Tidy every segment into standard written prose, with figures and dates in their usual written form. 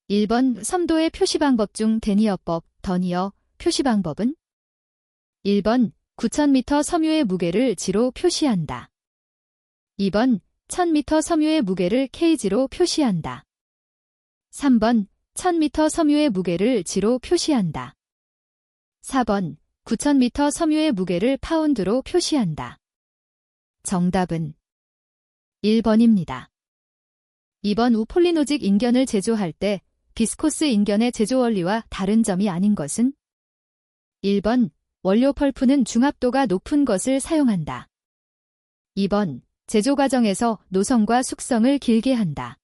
1번 섬도의 표시방법 중 데니어법, 더니어, 표시방법은? 1번 9,000m 섬유의 무게를 G로 표시한다. 2번 1,000m 섬유의 무게를 kg로 표시한다. 3번 1,000m 섬유의 무게를 G로 표시한다. 4번 9,000m 섬유의 무게를 파운드로 표시한다. 정답은 1번입니다. 2번 우폴리노직 인견을 제조할 때 비스코스 인견의 제조 원리와 다른 점이 아닌 것은? 1번 원료 펄프는 중합도가 높은 것을 사용한다. 2번 제조 과정에서 노성과 숙성을 길게 한다.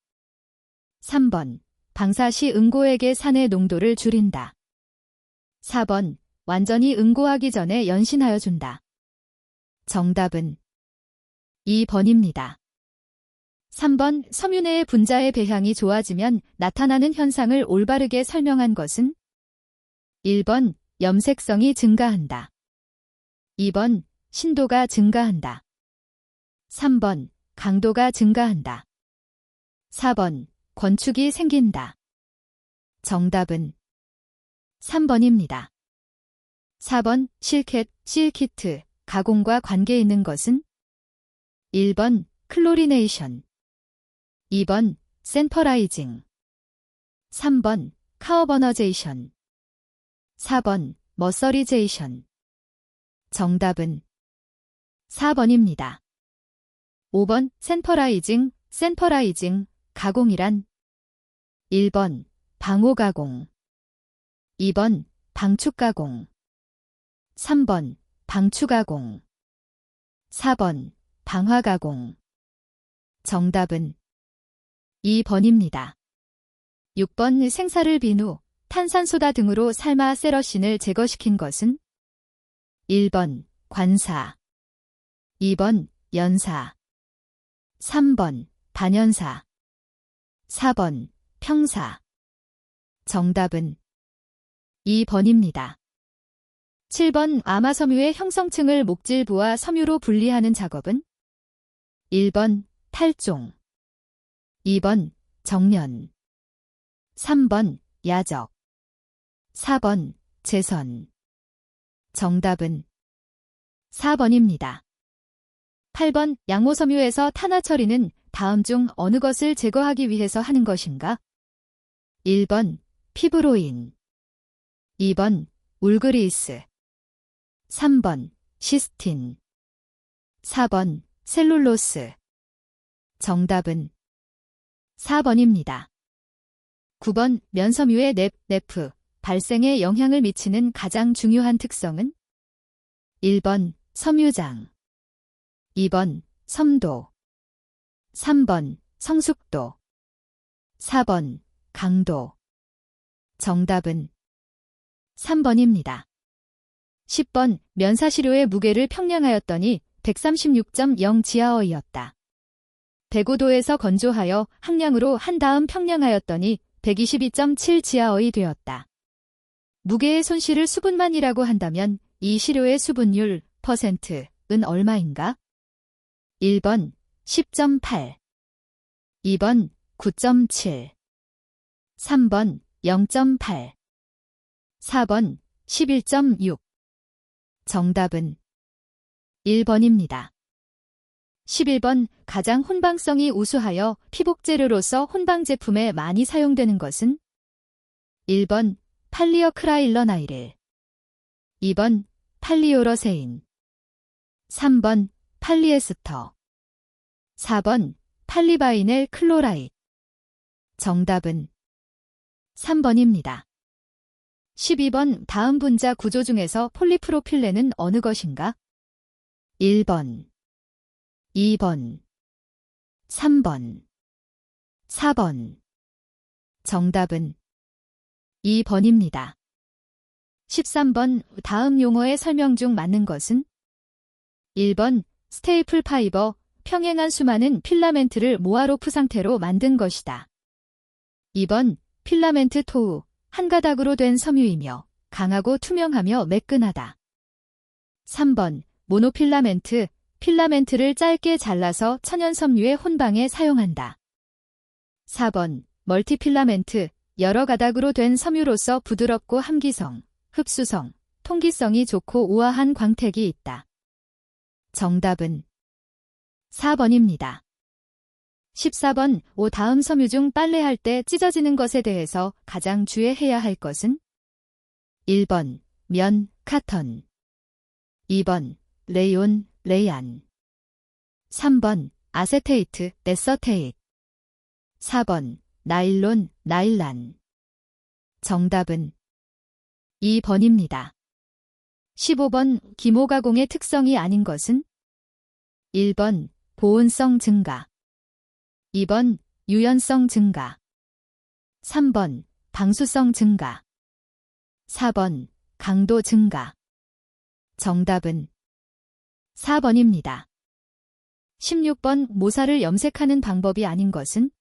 3번 방사 시 응고액의 산의 농도를 줄인다. 4번 완전히 응고하기 전에 연신하여 준다. 정답은 2번입니다. 3번 섬유 내의 분자의 배향이 좋아지면 나타나는 현상을 올바르게 설명한 것은? 1번 염색성이 증가한다. 2번 신도가 증가한다. 3번 강도가 증가한다. 4번 권축이 생긴다. 정답은 3번입니다. 4번 실캣, 실키트, 가공과 관계 있는 것은? 1번 클로리네이션, 2번 센퍼라이징, 3번 카어버너제이션, 4번 머서리제이션. 정답은 4번입니다. 5번 센퍼라이징, 센퍼라이징, 가공이란? 1번 방호가공, 2번 방축가공, 3번 방추가공, 4번 방화가공. 정답은 2번입니다. 6번 생사를 빈 후 탄산소다 등으로 삶아 세러신을 제거시킨 것은? 1번 관사, 2번 연사, 3번 반연사, 4번 평사. 정답은 2번입니다. 7번 아마섬유의 형성층을 목질부와 섬유로 분리하는 작업은? 1번 탈종, 2번 정련, 3번 야적, 4번 제선. 정답은 4번입니다. 8번 양모섬유에서 탄화 처리는 다음 중 어느 것을 제거하기 위해서 하는 것인가? 1번 피브로인, 2번 울그리스, 3번 시스틴, 4번 셀룰로스. 정답은 4번입니다. 9번 면섬유의 네프, 발생에 영향을 미치는 가장 중요한 특성은? 1번 섬유장, 2번 섬도, 3번 성숙도, 4번 강도. 정답은 3번입니다. 10번 면사시료의 무게를 평량하였더니 136.0 지하어이였다. 105도에서 건조하여 항량으로 한 다음 평량하였더니 122.7 지하어이 되었다. 무게의 손실을 수분만이라고 한다면 이 시료의 수분율 %은 얼마인가? 1번 10.8, 2번 9.7, 3번 0.8, 4번 11.6. 정답은 1번입니다. 11번 가장 혼방성이 우수하여 피복재료로서 혼방 제품에 많이 사용되는 것은? 1번 팔리어크라일러나이릴, 2번 팔리오러세인, 3번 팔리에스터, 4번 팔리바이넬 클로라이드. 정답은 3번입니다. 12번 다음 분자 구조 중에서 폴리프로필렌은 어느 것인가? 1번, 2번, 3번, 4번. 정답은 2번입니다. 13번 다음 용어의 설명 중 맞는 것은? 1번 스테이플 파이버, 평행한 수많은 필라멘트를 모아로프 상태로 만든 것이다. 2번 필라멘트 토우, 한 가닥으로 된 섬유이며 강하고 투명하며 매끈하다. 3번 모노필라멘트, 필라멘트를 짧게 잘라서 천연 섬유의 혼방에 사용한다. 4번 멀티필라멘트, 여러 가닥으로 된 섬유로서 부드럽고 함기성, 흡수성, 통기성이 좋고 우아한 광택이 있다. 정답은 4번입니다. 14번, 다음 섬유 중 빨래할 때 찢어지는 것에 대해서 가장 주의해야 할 것은? 1번, 면, 카턴. 2번, 레이온, 레이안. 3번, 아세테이트, 네서테이트. 4번, 나일론, 나일란. 정답은 2번입니다. 15번, 기모 가공의 특성이 아닌 것은? 1번, 보온성 증가. 2번, 유연성 증가. 3번, 방수성 증가. 4번, 강도 증가. 정답은 4번입니다. 16번, 모사를 염색하는 방법이 아닌 것은?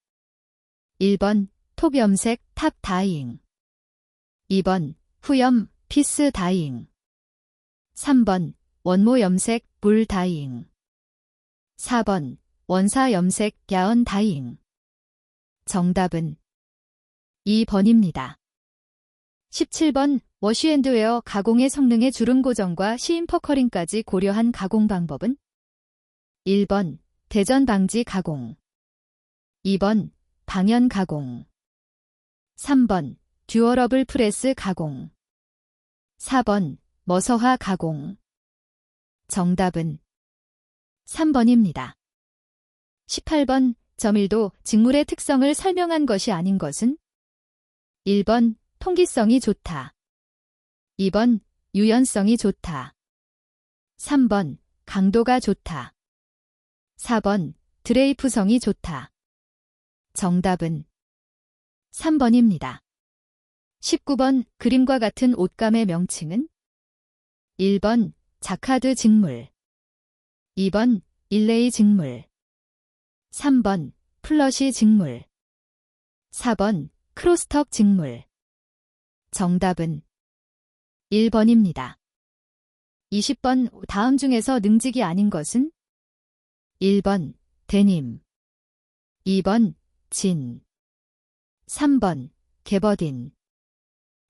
1번, 톱 염색, 탑 다이잉. 2번, 후염, 피스 다이잉. 3번, 원모 염색, 불 다이잉. 4번, 원사 염색, 야언 다이잉. 정답은 2번입니다. 17번, 워시앤드웨어 가공의 성능의 주름 고정과 시인 퍼커링까지 고려한 가공 방법은? 1번, 대전 방지 가공. 2번, 방연 가공. 3번, 듀어러블 프레스 가공. 4번, 머서화 가공. 정답은 3번입니다. 18번, 점일도, 직물의 특성을 설명한 것이 아닌 것은? 1번, 통기성이 좋다. 2번, 유연성이 좋다. 3번, 강도가 좋다. 4번, 드레이프성이 좋다. 정답은 3번입니다. 19번, 그림과 같은 옷감의 명칭은? 1번, 자카드 직물. 2번, 일레이 직물. 3번, 플러시 직물. 4번, 크로스턱 직물. 정답은 1번입니다. 20번, 다음 중에서 능직이 아닌 것은? 1번, 데님. 2번, 진. 3번, 게버딘.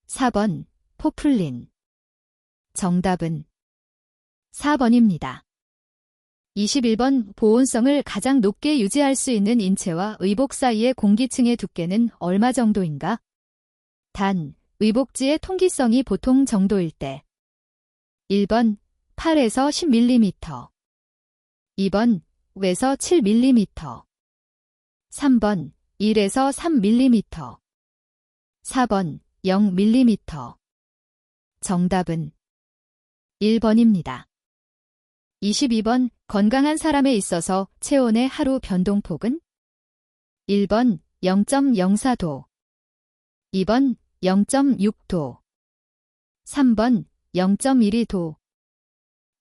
4번, 포플린. 정답은 4번입니다. 21번, 보온성을 가장 높게 유지할 수 있는 인체와 의복 사이의 공기층의 두께는 얼마 정도인가? 단, 의복지의 통기성이 보통 정도일 때. 1번, 8에서 10mm. 2번, 5에서 7mm. 3번, 1에서 3mm. 4번, 0mm. 정답은 1번입니다. 22번, 건강한 사람에 있어서 체온의 하루 변동폭은? 1번, 0.04도. 2번, 0.6도. 3번, 0.12도.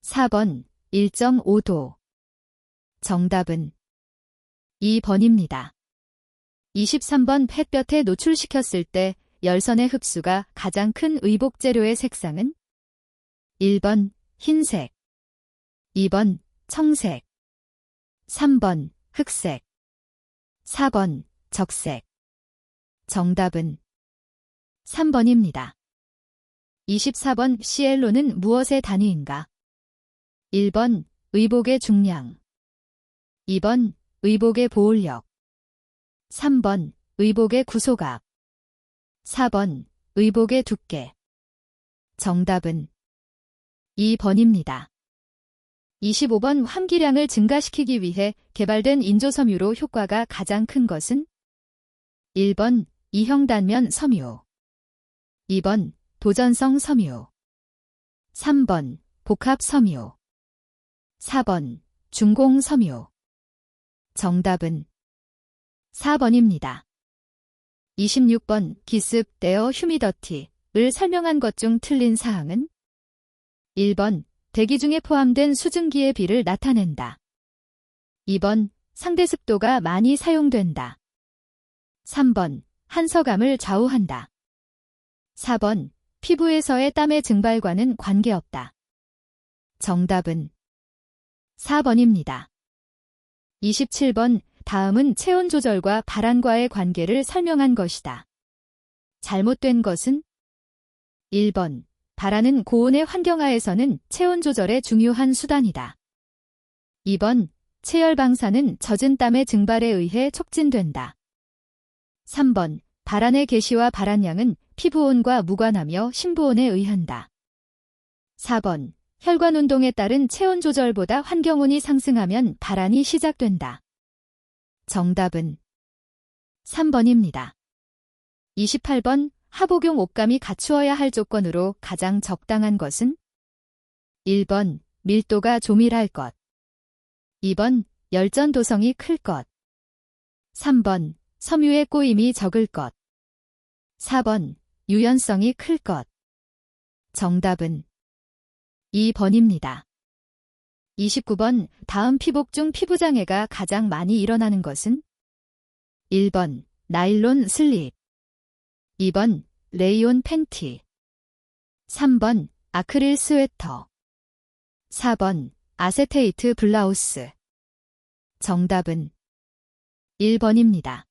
4번, 1.5도. 정답은 2번입니다. 23번, 햇볕에 노출시켰을 때 열선의 흡수가 가장 큰 의복 재료의 색상은? 1번, 흰색. 2번, 청색. 3번, 흑색. 4번, 적색. 정답은 3번입니다. 24번, 시엘로는 무엇의 단위인가? 1번, 의복의 중량. 2번, 의복의 보울력. 3번, 의복의 구소각. 4번, 의복의 두께. 정답은 2번입니다. 25번, 함기량을 증가시키기 위해 개발된 인조섬유로 효과가 가장 큰 것은? 1번, 이형 단면 섬유. 2번, 도전성 섬유. 3번, 복합 섬유. 4번, 중공 섬유. 정답은 4번입니다. 26번, 기습, 에어 휴미더티를 설명한 것 중 틀린 사항은? 1번, 대기 중에 포함된 수증기의 비를 나타낸다. 2번, 상대 습도가 많이 사용된다. 3번, 한서감을 좌우한다. 4번, 피부에서의 땀의 증발과는 관계없다. 정답은 4번입니다. 27번, 다음은 체온 조절과 발안과의 관계를 설명한 것이다. 잘못된 것은? 1번. 바라는 고온의 환경하에서는 체온 조절의 중요한 수단이다. 2번. 체열 방사는 젖은 땀의 증발에 의해 촉진된다. 3번. 발안의 개시와 발안량은 피부온과 무관하며 심부온에 의한다. 4번. 혈관 운동에 따른 체온 조절보다 환경온이 상승하면 발안이 시작된다. 정답은 3번입니다. 28번. 하복용 옷감이 갖추어야 할 조건으로 가장 적당한 것은? 1번. 밀도가 조밀할 것. 2번. 열전 도성이 클 것. 3번. 섬유의 꼬임이 적을 것. 4번. 유연성이 클 것. 정답은 2번입니다. 29번. 다음 피복 중 피부장애가 가장 많이 일어나는 것은? 1번. 나일론 슬립. 2번. 레이온 팬티. 3번. 아크릴 스웨터. 4번. 아세테이트 블라우스. 정답은 1번입니다.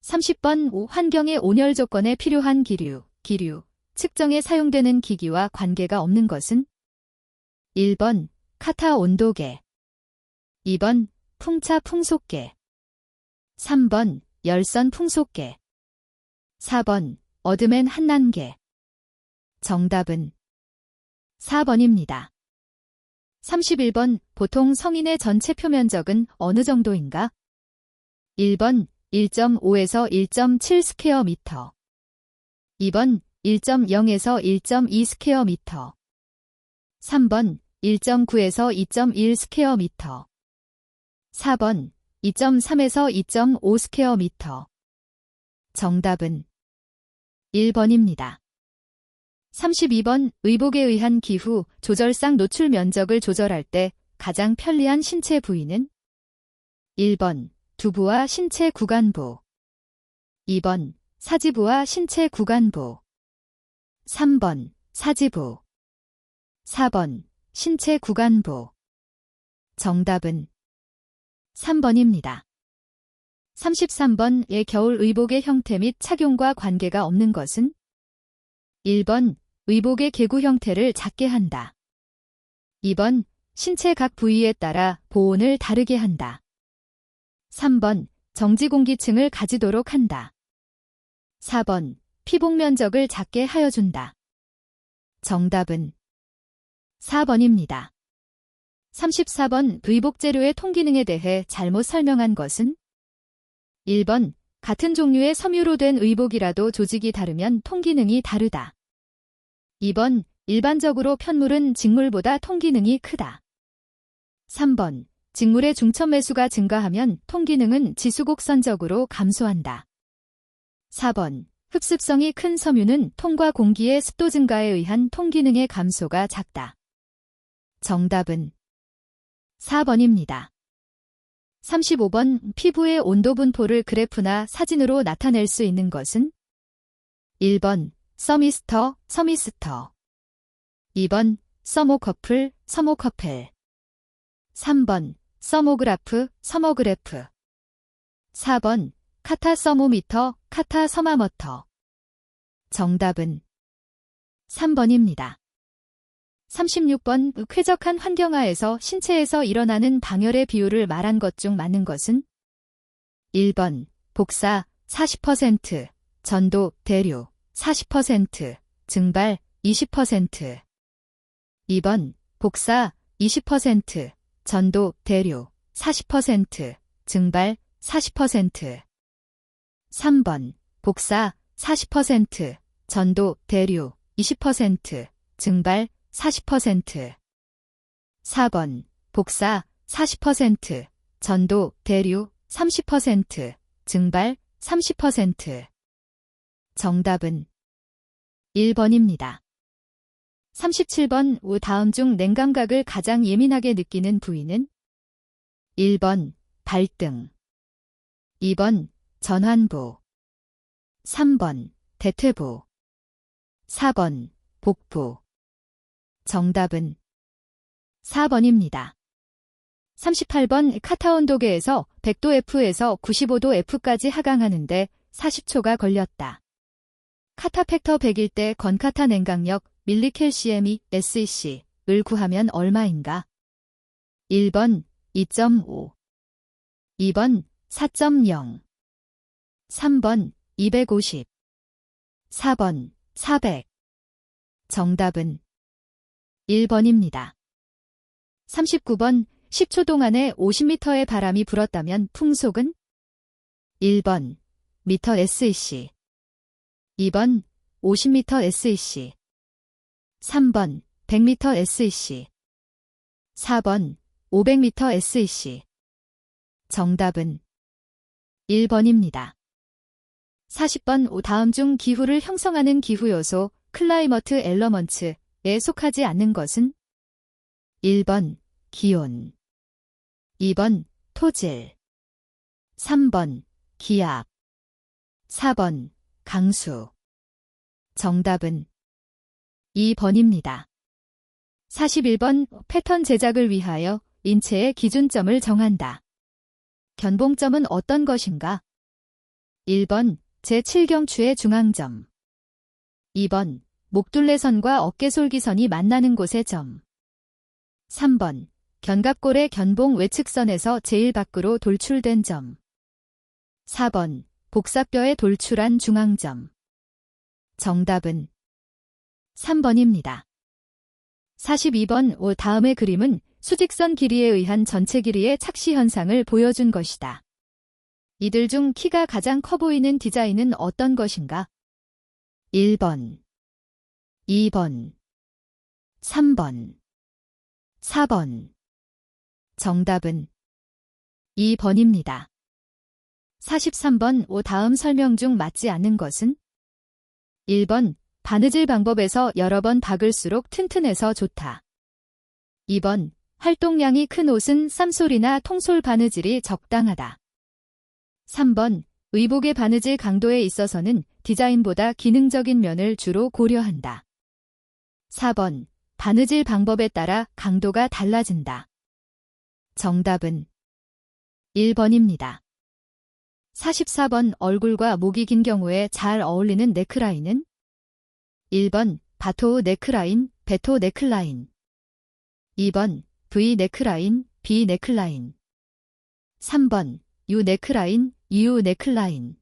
30번. 환경의 온열 조건에 필요한 기류, 측정에 사용되는 기기와 관계가 없는 것은? 1번. 카타 온도계. 2번. 풍차 풍속계. 3번. 열선 풍속계. 4번. 어드맨 한난계. 정답은 4번입니다. 31번. 보통 성인의 전체 표면적은 어느 정도인가? 1번. 1.5에서 1.7 스퀘어미터. 2번. 1.0에서 1.2 스퀘어미터. 3번. 1.9에서 2.1 스퀘어미터. 4번. 2.3에서 2.5 스퀘어미터. 정답은 1번입니다. 32번. 의복에 의한 기후, 조절상 노출 면적을 조절할 때 가장 편리한 신체 부위는? 1번. 두부와 신체 구간부. 2번. 사지부와 신체 구간부. 3번. 사지부. 4번. 신체 구간부. 정답은 3번입니다. 33번의 겨울 의복의 형태 및 착용과 관계가 없는 것은? 1번. 의복의 개구 형태를 작게 한다. 2번. 신체 각 부위에 따라 보온을 다르게 한다. 3번. 정지 공기층을 가지도록 한다. 4번. 피복 면적을 작게 하여준다. 정답은 4번입니다. 34번. 의복 재료의 통기능에 대해 잘못 설명한 것은? 1번. 같은 종류의 섬유로 된 의복이라도 조직이 다르면 통기능이 다르다. 2번. 일반적으로 편물은 직물보다 통기능이 크다. 3번. 직물의 중첩 매수가 증가하면 통기능은 지수곡선적으로 감소한다. 4번. 흡습성이 큰 섬유는 통과 공기의 습도 증가에 의한 통기능의 감소가 작다. 정답은 4번입니다. 35번. 피부의 온도 분포를 그래프나 사진으로 나타낼 수 있는 것은? 1번. 서미스터, 서미스터. 2번. 서모커플, 서모커펠. 3번. 서모그라프, 서모그래프. 4번. 카타 서모미터, 카타 서마머터. 정답은 3번입니다. 36번. 쾌적한 환경하에서 신체에서 일어나는 방열의 비율을 말한 것 중 맞는 것은? 1번. 복사 40%, 전도, 대류 40%, 증발 20%. 2번. 복사 20%, 전도, 대류 40%, 증발 40%. 3번. 복사 40%, 전도, 대류 20%, 증발 40%. 4번. 복사 40%, 전도, 대류 30%, 증발 30%. 정답은 1번입니다. 37번. 다음 중 냉감각을 가장 예민하게 느끼는 부위는? 1번. 발등. 2번. 전환부. 3번. 대퇴부. 4번. 복부. 정답은 4번입니다. 38번. 카타 온도계에서 100도 F에서 95도 F까지 하강하는데 40초가 걸렸다. 카타 팩터 100일 때 건카타 냉각력 밀리캘시엠이 SEC을 구하면 얼마인가? 1번 2.5, 2번 4.0, 3번 250, 4번 400. 정답은 1번입니다. 39번 10초 동안에 50m의 바람이 불었다면 풍속은? 1번 미터 SEC, 2번 50m SEC, 3번 100m SEC, 4번 500m SEC. 정답은 1번입니다. 40번 다음 중 기후를 형성하는 기후요소 클라이머트 엘러먼츠에 속하지 않는 것은? 1번 기온, 2번 토질, 3번 기압, 4번 강수. 정답은 2번입니다. 41번 패턴 제작을 위하여 인체의 기준점을 정한다. 견봉점은 어떤 것인가? 1번 제7경추의 중앙점, 2번 목둘레선과 어깨솔기선이 만나는 곳의 점, 3번 견갑골의 견봉 외측선에서 제일 밖으로 돌출된 점, 4번 복사뼈에 돌출한 중앙점. 정답은 3번입니다. 42번 다음의 그림은 수직선 길이에 의한 전체 길이의 착시 현상을 보여준 것이다. 이들 중 키가 가장 커 보이는 디자인은 어떤 것인가? 1번, 2번, 3번, 4번. 정답은 2번입니다. 43번 다음 설명 중 맞지 않는 것은? 1번 바느질 방법에서 여러 번 박을수록 튼튼해서 좋다. 2번 활동량이 큰 옷은 쌈솔이나 통솔 바느질이 적당하다. 3번 의복의 바느질 강도에 있어서는 디자인보다 기능적인 면을 주로 고려한다. 4번 바느질 방법에 따라 강도가 달라진다. 정답은 1번입니다. 44번 얼굴과 목이 긴 경우에 잘 어울리는 네크라인은? 1번 바토우 네크라인, 베토 네클라인, 2번 V 네크라인, B 네클라인, 3번 U 네크라인, U 네클라인,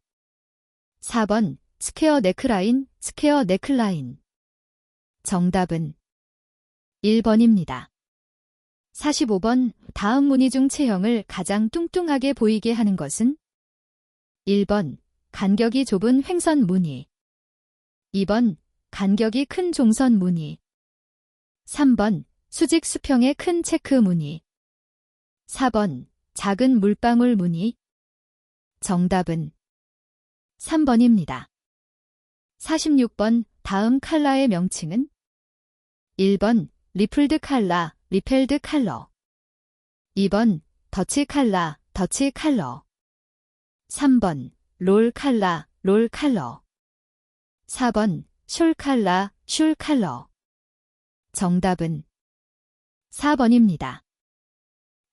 4번 스퀘어 네크라인, 스퀘어 네클라인. 정답은 1번입니다. 45번 다음 무늬 중 체형을 가장 뚱뚱하게 보이게 하는 것은? 1번 간격이 좁은 횡선 무늬, 2번 간격이 큰 종선 무늬, 3번 수직 수평의 큰 체크 무늬, 4번 작은 물방울 무늬. 정답은 3번입니다. 46번 다음 컬러의 명칭은? 1번 리플드 컬러, 리펠드 컬러, 2번 더치 컬러, 더치 컬러, 3번 롤 컬러, 롤 컬러, 4번 숄 컬러, 숄 컬러. 정답은 4번입니다.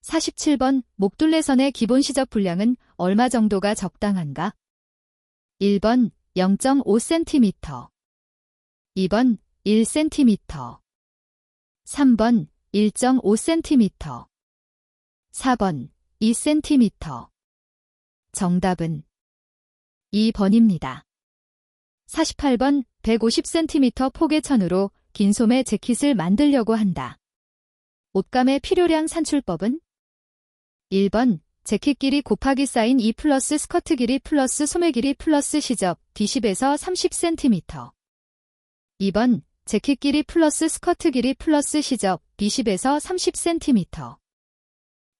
47번 목둘레선의 기본 시적 분량은 얼마 정도가 적당한가? 1번 0.5cm, 2번 1cm, 3번 1.5cm, 4번 2cm. 정답은 2번입니다. 48번 150cm 폭의 천으로 긴 소매 재킷을 만들려고 한다. 옷감의 필요량 산출법은? 1번 재킷 길이 곱하기 사인 2 플러스 스커트 길이 플러스 소매 길이 플러스 시접 D10에서 30cm. 2번 재킷 길이 플러스 스커트 길이 플러스 시접 D10에서 30cm.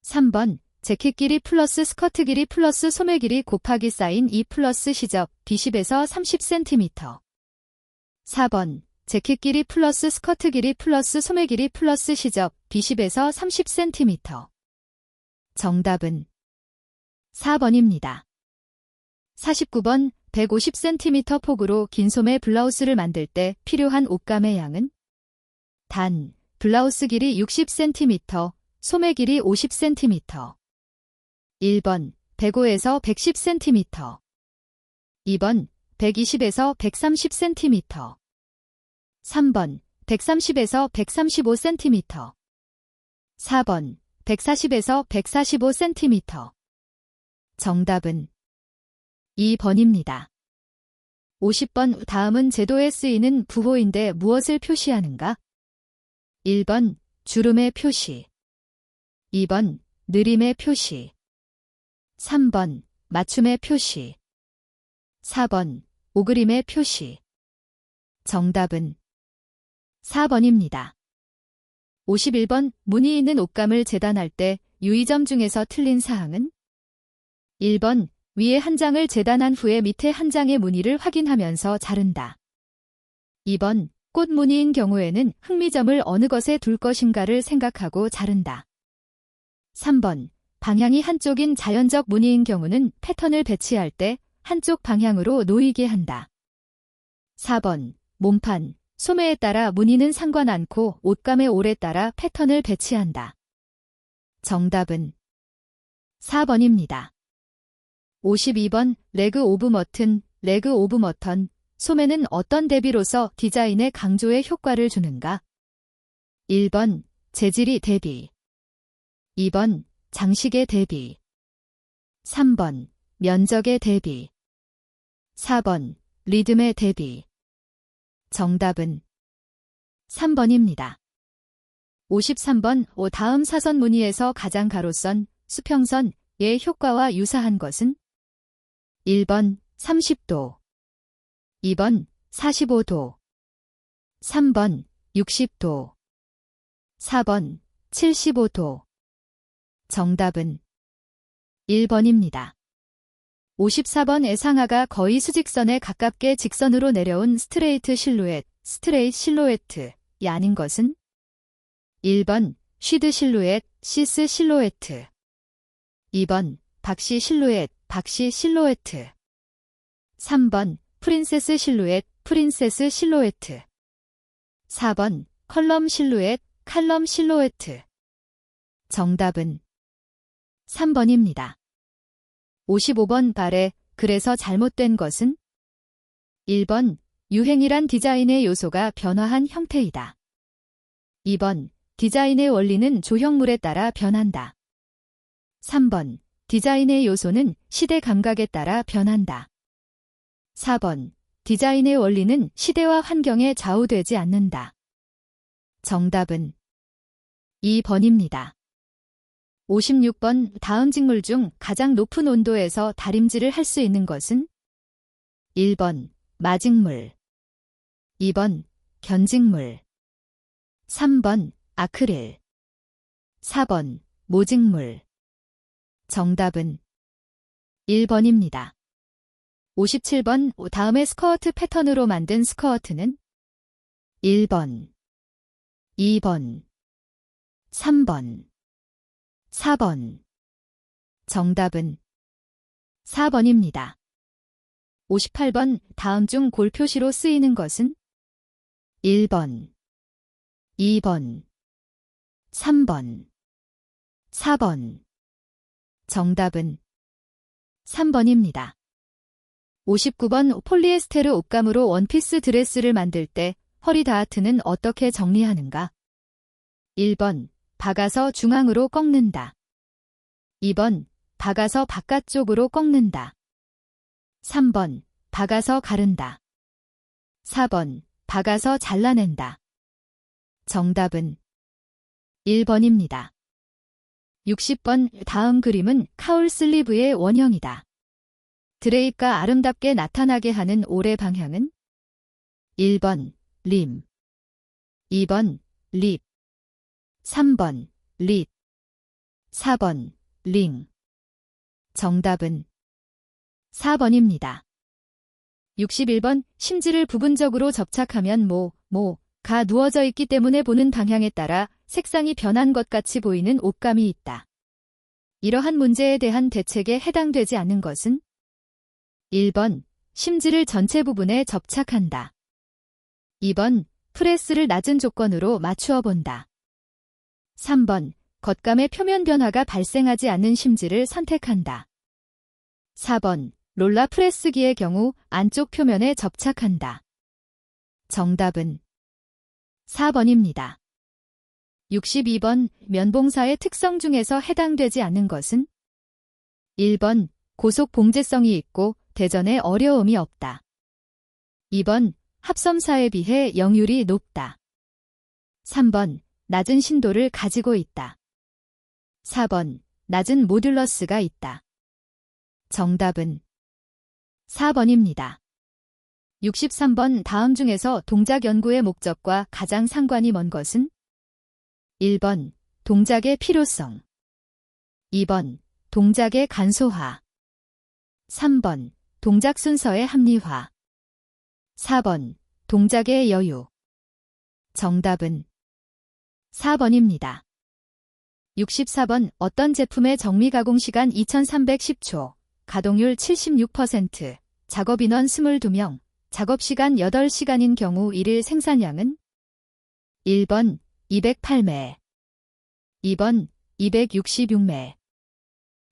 3번 재킷 길이 플러스 스커트 길이 플러스 소매 길이 곱하기 사인 2 플러스 시접 D10에서 30cm. 4번 재킷 길이 플러스 스커트 길이 플러스 소매 길이 플러스 시접 D10에서 30cm. 정답은 4번입니다. 49번 150cm 폭으로 긴 소매 블라우스를 만들 때 필요한 옷감의 양은? 단, 블라우스 길이 60cm, 소매 길이 50cm. 1번 105에서 110cm, 2번 120에서 130cm. 3번 130에서 135cm. 4번 140에서 145cm. 정답은 2번입니다. 50번 다음은 제도에 쓰이는 부호인데 무엇을 표시하는가? 1번 주름의 표시. 2번 느림의 표시. 3번 맞춤의 표시. 4번 오그림의 표시. 정답은 4번입니다. 51번 무늬 있는 옷감을 재단할 때 유의점 중에서 틀린 사항은? 1번 위에 한 장을 재단한 후에 밑에 한 장의 무늬를 확인하면서 자른다. 2번 꽃 무늬인 경우에는 흥미점을 어느 것에 둘 것인가를 생각하고 자른다. 3번 방향이 한쪽인 자연적 무늬인 경우는 패턴을 배치할 때 한쪽 방향으로 놓이게 한다. 4번 몸판, 소매에 따라 무늬는 상관 않고 옷감의 올에 따라 패턴을 배치한다. 정답은 4번입니다. 52번 레그 오브 머튼, 레그 오브 머턴, 소매는 어떤 대비로서 디자인에 강조의 효과를 주는가? 1번 재질이 대비. 2번 장식의 대비. 3번 면적의 대비. 4번 리듬의 대비. 정답은 3번입니다. 53번 다음 사선 무늬에서 가장 가로선, 수평선의 효과와 유사한 것은? 1번 30도. 2번 45도. 3번 60도. 4번 75도. 정답은 1번입니다. 54번의 상하가 거의 수직선에 가깝게 직선으로 내려온 스트레이트 실루엣, 스트레이트 실루에트이 아닌 것은? 1번 쉬드 실루엣, 시스 실루에트. 2번 박시 실루엣, 박시 실루에트. 3번 프린세스 실루엣, 프린세스 실루에트. 4번 컬럼 실루엣, 칼럼 실루에트. 정답은 3번입니다. 55번 발에 그래서 잘못된 것은? 1번 유행이란 디자인의 요소가 변화한 형태이다. 2번 디자인의 원리는 조형물에 따라 변한다. 3번 디자인의 요소는 시대 감각에 따라 변한다. 4번 디자인의 원리는 시대와 환경에 좌우되지 않는다. 정답은 2번입니다. 56번 다음 직물 중 가장 높은 온도에서 다림질을 할 수 있는 것은? 1번 마직물. 2번 견직물. 3번 아크릴. 4번 모직물. 정답은 1번입니다. 57번 다음의 스커트 패턴으로 만든 스커트는? 1번 2번 3번 4번. 정답은 4번입니다. 58번 다음 중 골 표시로 쓰이는 것은? 1번 2번 3번 4번. 정답은 3번입니다. 59번 폴리에스테르 옷감으로 원피스 드레스를 만들 때 허리 다하트는 어떻게 정리하는가? 1번 박아서 중앙으로 꺾는다. 2번 박아서 바깥쪽으로 꺾는다. 3번 박아서 가른다. 4번 박아서 잘라낸다. 정답은 1번입니다. 60번 다음 그림은 카울 슬리브의 원형이다. 드레이프가 아름답게 나타나게 하는 올의 방향은? 1번 림. 2번 립. 3번 릿. 4번 링. 정답은 4번입니다. 61번 심지를 부분적으로 접착하면 가 누워져 있기 때문에 보는 방향에 따라 색상이 변한 것 같이 보이는 옷감이 있다. 이러한 문제에 대한 대책에 해당되지 않는 것은? 1번 심지를 전체 부분에 접착한다. 2번 프레스를 낮은 조건으로 맞추어 본다. 3번 겉감의 표면 변화가 발생하지 않는 심지를 선택한다. 4번 롤라 프레스기의 경우 안쪽 표면에 접착한다. 정답은 4번입니다. 62번 면봉사의 특성 중에서 해당되지 않는 것은 1번 고속 봉제성이 있고 대전에 어려움이 없다. 2번 합섬사에 비해 영율이 높다. 3번 낮은 신도를 가지고 있다. 4번 낮은 모듈러스가 있다. 정답은 4번입니다. 63번 다음 중에서 동작 연구의 목적과 가장 상관이 먼 것은 1번 동작의 필요성 2번 동작의 간소화 3번 동작 순서의 합리화 4번 동작의 여유 정답은 4번입니다. 64번 어떤 제품의 정미 가공 시간 2310초, 가동률 76%, 작업인원 22명, 작업시간 8시간인 경우 1일 생산량은 1번 208매, 2번 266매,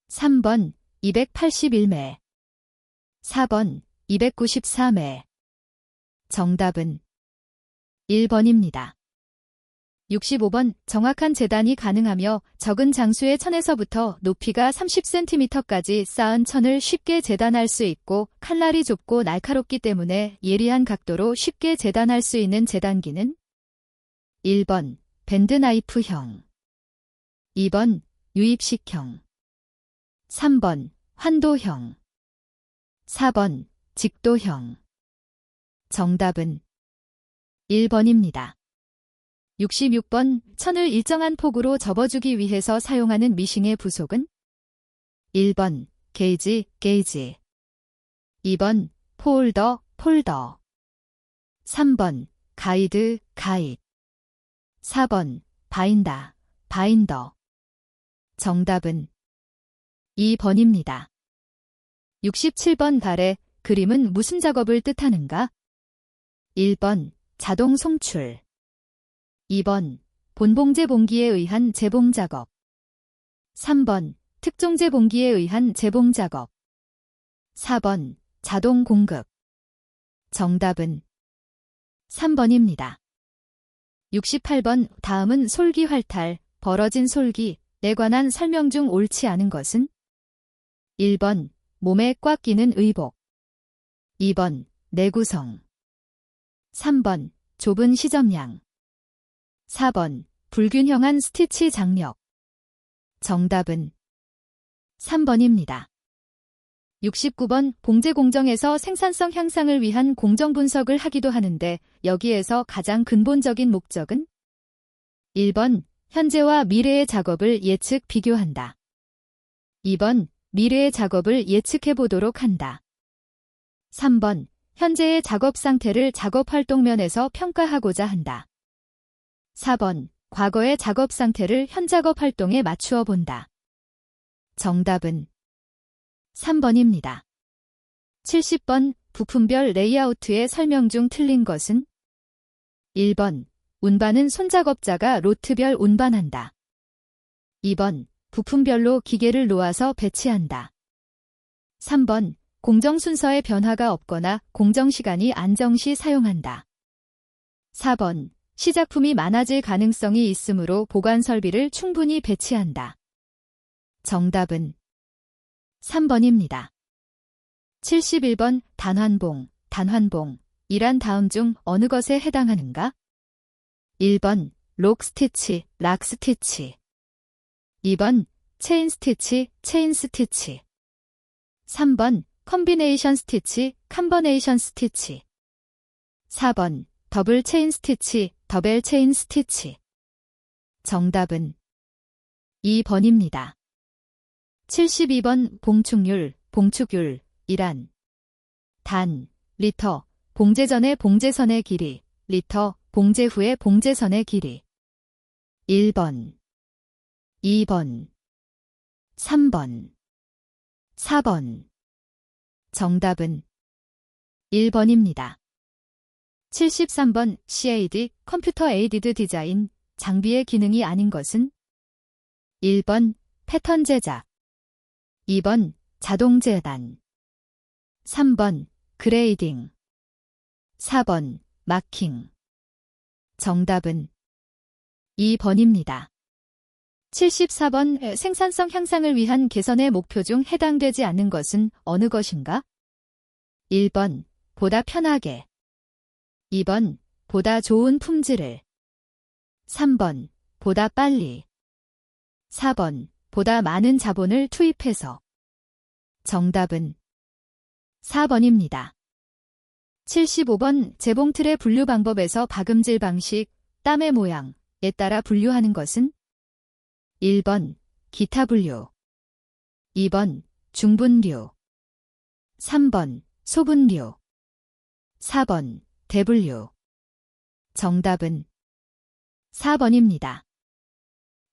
3번 281매, 4번 294매. 정답은 1번입니다. 65번 정확한 재단이 가능하며 적은 장수의 천에서부터 높이가 30cm까지 쌓은 천을 쉽게 재단할 수 있고 칼날이 좁고 날카롭기 때문에 예리한 각도로 쉽게 재단할 수 있는 재단기는 1번 밴드나이프형 2번 유입식형 3번 환도형 4번 직도형 정답은 1번입니다. 66번 천을 일정한 폭으로 접어주기 위해서 사용하는 미싱의 부속은 1번 게이지, 2번 폴더, 3번 가이드, 4번 바인더. 정답은 2번입니다. 67번 발의 그림은 무슨 작업을 뜻하는가? 1번 자동 송출 2번 본봉제 봉기에 의한 재봉 작업 3번 특종제 봉기에 의한 재봉 작업 4번 자동 공급 정답은 3번입니다. 68번 다음은 솔기 활탈, 벌어진 솔기에 관한 설명 중 옳지 않은 것은 1번 몸에 꽉 끼는 의복 2번 내구성 3번 좁은 시접량 4번 불균형한 스티치 장력 정답은 3번입니다. 69번 봉제 공정에서 생산성 향상을 위한 공정 분석을 하기도 하는데 여기에서 가장 근본적인 목적은 1번 현재와 미래의 작업을 예측 비교한다. 2번 미래의 작업을 예측해 보도록 한다. 3번 현재의 작업 상태를 작업 활동면에서 평가하고자 한다. 4번 과거의 작업 상태를 현 작업 활동에 맞추어 본다. 정답은 3번입니다. 70번 부품별 레이아우트의 설명 중 틀린 것은 1번 운반은 손작업자가 로트별 운반한다. 2번 부품별로 기계를 놓아서 배치한다. 3번 공정 순서의 변화가 없거나 공정 시간이 안정시 사용한다. 4번 시작품이 많아질 가능성이 있으므로 보관 설비를 충분히 배치한다. 정답은 3번입니다. 71번 단환봉이란 다음 중 어느 것에 해당하는가? 1번 록 스티치, 락 스티치 2번 체인 스티치, 체인 스티치 3번 컨비네이션 스티치, 컨버네이션 스티치 4번 더블 체인 스티치, 더벨 체인 스티치 정답은 2번입니다. 72번 봉축률이란 단, 리터, 봉제 전의 봉제선의 길이, 리터, 봉제 후의 봉제선의 길이 1번, 2번, 3번, 4번 정답은 1번입니다. 73번 CAD, 컴퓨터 에이디드 디자인, 장비의 기능이 아닌 것은 1번 패턴 제작 2번 자동 재단 3번 그레이딩. 4번 마킹. 정답은 2번입니다. 74번 생산성 향상을 위한 개선의 목표 중 해당되지 않는 것은 어느 것인가? 1번 보다 편하게. 2번 보다 좋은 품질을. 3번 보다 빨리. 4번 보다 많은 자본을 투입해서. 정답은 4번입니다. 75번 재봉틀의 분류 방법에서 박음질 방식, 땀의 모양에 따라 분류하는 것은? 1번 기타 분류. 2번 중분류. 3번 소분류. 4번 대분류. 정답은 4번입니다.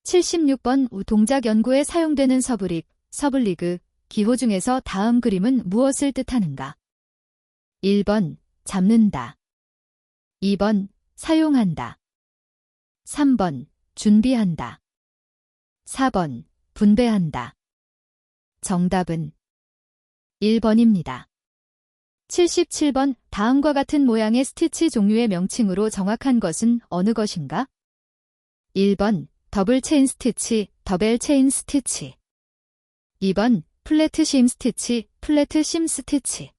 76번 동작 연구에 사용되는 서블리그, 기호 중에서 다음 그림은 무엇을 뜻하는가? 1번 잡는다. 2번 사용한다. 3번 준비한다. 4번 분배한다. 정답은 1번입니다. 77번 다음과 같은 모양의 스티치 종류의 명칭으로 정확한 것은 어느 것인가? 1번 더블 체인 스티치, 더벨 체인 스티치. 2번 플래트 심 스티치, 플래트 심 스티치.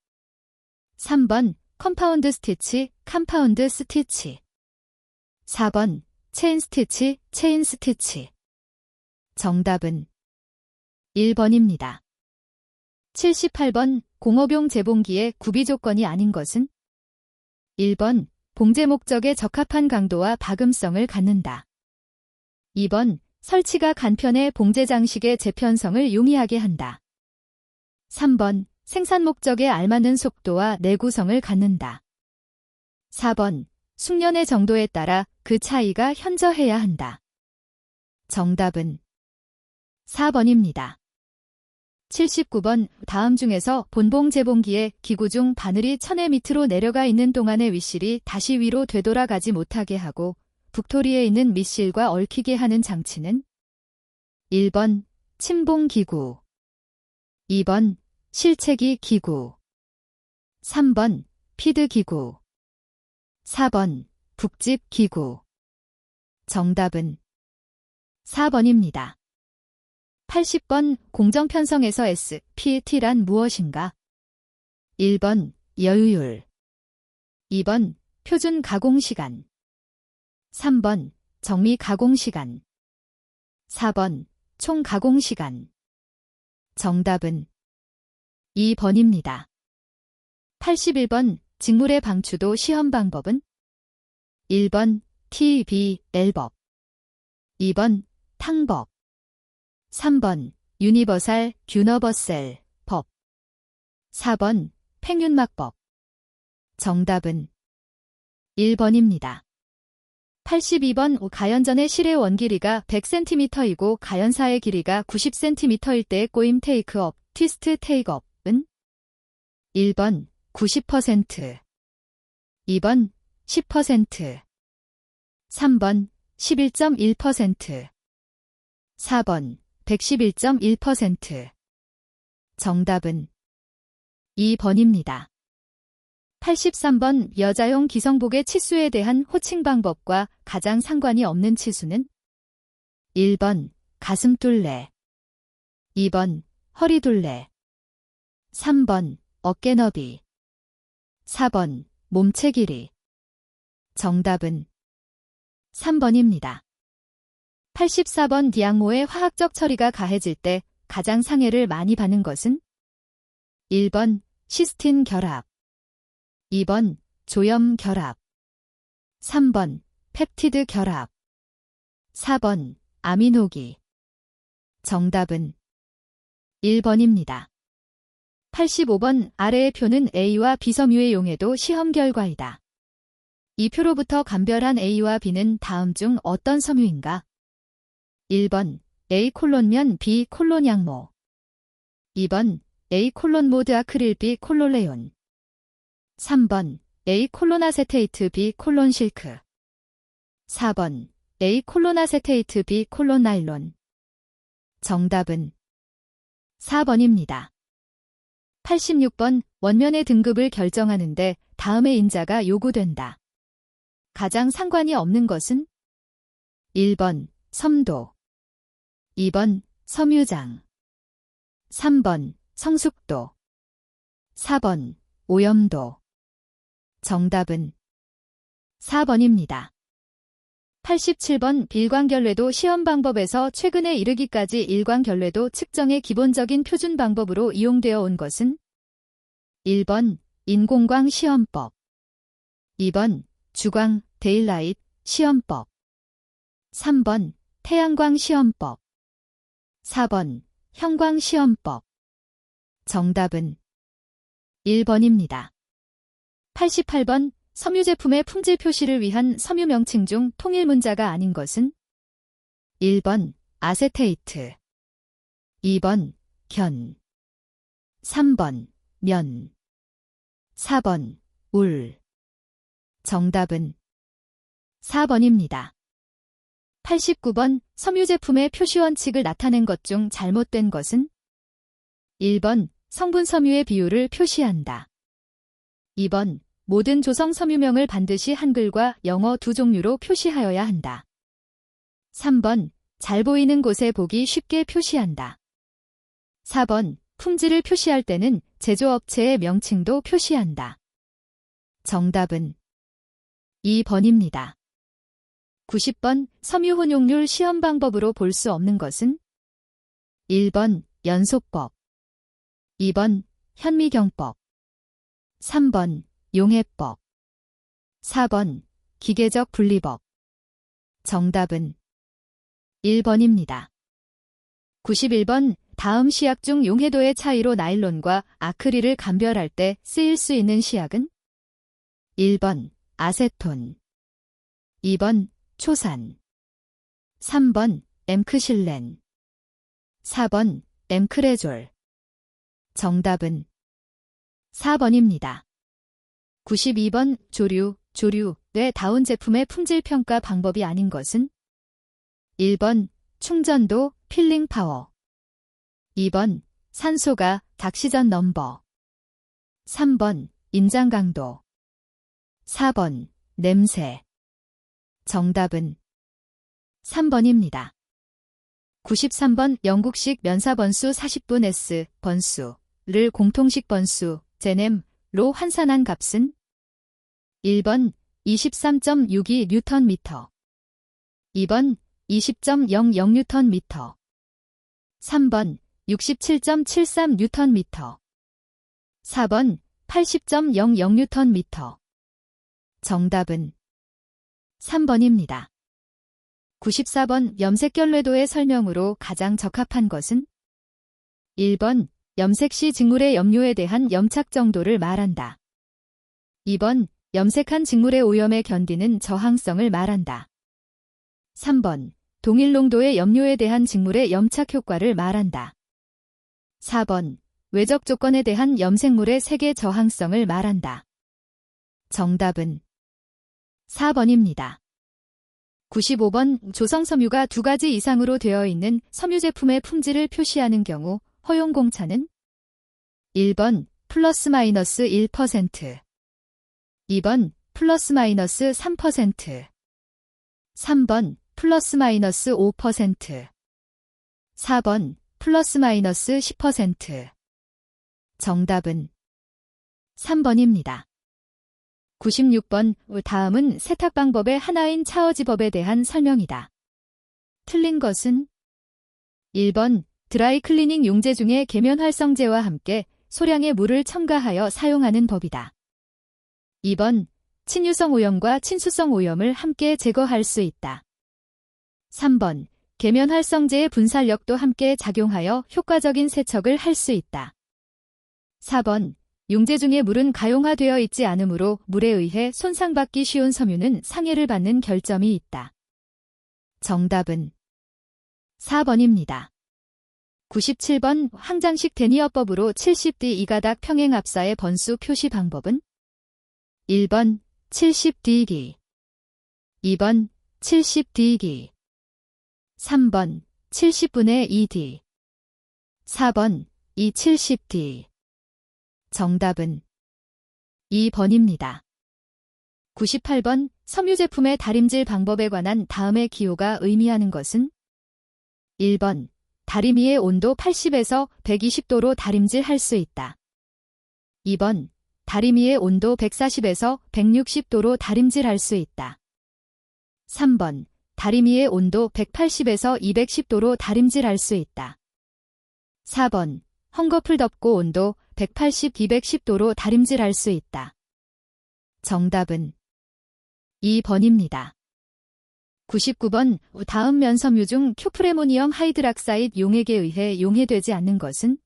3번 컴파운드 스티치, 컴파운드 스티치. 4번 체인 스티치, 체인 스티치. 정답은 1번입니다. 78번 공업용 재봉기의 구비 조건이 아닌 것은? 1번 봉제 목적에 적합한 강도와 박음성을 갖는다. 2번 설치가 간편해 봉제 장식의 재편성을 용이하게 한다. 3번 생산 목적에 알맞는 속도와 내구성을 갖는다. 4번 숙련의 정도에 따라 그 차이가 현저해야 한다. 정답은 4번입니다. 79번 다음 중에서 본봉 재봉기의 기구 중 바늘이 천에 밑으로 내려가 있는 동안의 윗실이 다시 위로 되돌아가지 못하게 하고 북토리에 있는 밑실과 얽히게 하는 장치는? 1번 침봉 기구. 2번 실체기 기구. 3번 피드 기구. 4번 북집 기구. 정답은 4번입니다. 80번 공정편성에서 SPT란 무엇인가? 1번 여유율. 2번 표준 가공시간. 3번 정미 가공시간. 4번 총 가공시간. 정답은 2번입니다. 81번 직물의 방추도 시험 방법은? 1번 TBL법. 2번 탕법. 3번 유니버설 균어버셀 법. 4번 팽윤막법. 정답은 1번입니다. 82번 가연전의 실의 원길이가 100cm이고 가연사의 길이가 90cm일 때의 꼬임 테이크업, 트위스트 테이크업은? 1번 90%. 2번 10%. 3번 11.1%. 4번 111.1%. 정답은 2번입니다. 83번 여자용 기성복의 치수에 대한 호칭 방법과 가장 상관이 없는 치수는? 1번 가슴둘레. 2번 허리둘레. 3번 어깨너비. 4번 몸체 길이. 정답은 3번입니다. 84번 디양모의 화학적 처리가 가해질 때 가장 상해를 많이 받는 것은? 1번 시스틴 결합. 2번 조염 결합. 3번 펩티드 결합. 4번 아미노기. 정답은 1번입니다. 85번 아래의 표는 A와 B 섬유의 용해도 시험 결과이다. 이 표로부터 감별한 A와 B는 다음 중 어떤 섬유인가? 1번 A 콜론면 B 콜론 양모. 2번 A 콜론 모드 아크릴 B 콜롤레온. 3번 A 콜론 아세테이트 B 콜론 실크. 4번 A 콜론 아세테이트 B 콜론 나일론. 정답은 4번입니다. 86번 원면의 등급을 결정하는데 다음의 인자가 요구된다. 가장 상관이 없는 것은 1번 섬도, 2번 섬유장, 3번 성숙도, 4번 오염도. 정답은 4번입니다. 87번 빌광결례도 시험 방법에서 최근에 이르기까지 일광결례도 측정의 기본적인 표준 방법으로 이용되어 온 것은 1번 인공광 시험법, 2번 주광 데일라이트 시험법, 3번 태양광 시험법, 4번 형광 시험법. 정답은 1번입니다. 88번 섬유 제품의 품질 표시를 위한 섬유 명칭 중 통일 문자가 아닌 것은 1번 아세테이트, 2번 견, 3번 면, 4번 울. 정답은 4번입니다. 89번 섬유 제품의 표시 원칙을 나타낸 것 중 잘못된 것은 1번 성분 섬유의 비율을 표시한다. 2번 모든 조성 섬유명을 반드시 한글과 영어 두 종류로 표시하여야 한다. 3번 잘 보이는 곳에 보기 쉽게 표시한다. 4번 품질을 표시할 때는 제조업체의 명칭도 표시한다. 정답은 2번입니다. 90번 섬유 혼용률 시험 방법으로 볼 수 없는 것은 1번 연소법, 2번 현미경법, 3번 용해법, 4번 기계적 분리법. 정답은 1번입니다. 91번 다음 시약 중 용해도의 차이로 나일론과 아크릴을 감별할 때 쓰일 수 있는 시약은 1번 아세톤, 2번 초산, 3번 엠크실렌, 4번 엠크레졸. 정답은 4번입니다. 92번 조류의 다운 제품의 품질 평가 방법이 아닌 것은 1번 충전도 필링 파워, 2번 산소가 닥시전 넘버, 3번 인장 강도, 4번 냄새. 정답은 3번입니다. 93번 영국식 면사 번수 40분 S 번수를 공통식 번수 제넴로 환산한 값은 1번 23.62 뉴턴미터, 2번 20.00 뉴턴미터, 3번 67.73 뉴턴미터, 4번 80.00 뉴턴미터. 정답은 3번입니다. 94번 염색결례도의 설명으로 가장 적합한 것은 1번 염색 시 직물의 염료에 대한 염착 정도를 말한다. 2번 염색한 직물의 오염에 견디는 저항성을 말한다. 3번 동일 농도의 염료에 대한 직물의 염착 효과를 말한다. 4번 외적 조건에 대한 염색물의 색의 저항성을 말한다. 정답은 4번입니다. 95번 조성섬유가 2가지 이상으로 되어 있는 섬유 제품의 품질을 표시하는 경우 허용공차는 1번 플러스 마이너스 1%, 2번 플러스 마이너스 3%, 3번 플러스 마이너스 5%, 4번 플러스 마이너스 10%. 정답은 3번입니다. 96번 다음은 세탁 방법의 하나인 차어지법에 대한 설명이다. 틀린 것은 1번 드라이 클리닝 용제 중에 계면 활성제와 함께 소량의 물을 첨가하여 사용하는 법이다. 2번 친유성 오염과 친수성 오염을 함께 제거할 수 있다. 3번 계면 활성제의 분살력도 함께 작용하여 효과적인 세척을 할 수 있다. 4번 용제 중의 물은 가용화되어 있지 않으므로 물에 의해 손상받기 쉬운 섬유는 상해를 받는 결점이 있다. 정답은 4번입니다. 97번 항장식 데니어법으로 70D 이가닥 평행압사의 번수 표시 방법은 1번 70D기, 2번 70D기, 3번 70분의 2D, 4번 270D. 정답은 2번입니다. 98번 섬유 제품의 다림질 방법에 관한 다음의 기호가 의미하는 것은 1번 다리미의 온도 80에서 120도로 다림질할 수 있다. 2번 다리미의 온도 140에서 160도로 다림질할 수 있다. 3번 다리미의 온도 180에서 210도로 다림질할 수 있다. 4번 헝겊을 덮고 온도 180, 210도로 다림질할 수 있다. 정답은 2번입니다. 99번 다음 면섬유 중 큐프레모니엄 하이드락사이드 용액에 의해 용해되지 않는 것은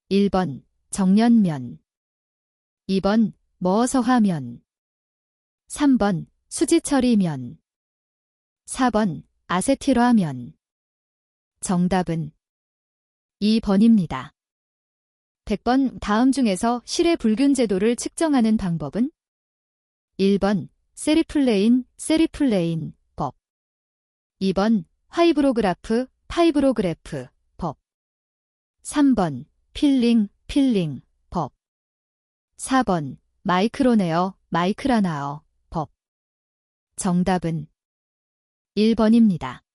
1번 정련면, 2번 머어서화면, 3번 수지처리면, 4번 아세틸화면. 정답은 2번입니다. 100번 다음 중에서 실의 불균 제도를 측정하는 방법은 1번 세리플레인 법, 2번 화이브로그라프 파이브로그래프 법, 3번 필링 법, 4번 마이크로네어 마이크라나어 법. 정답은 1번입니다.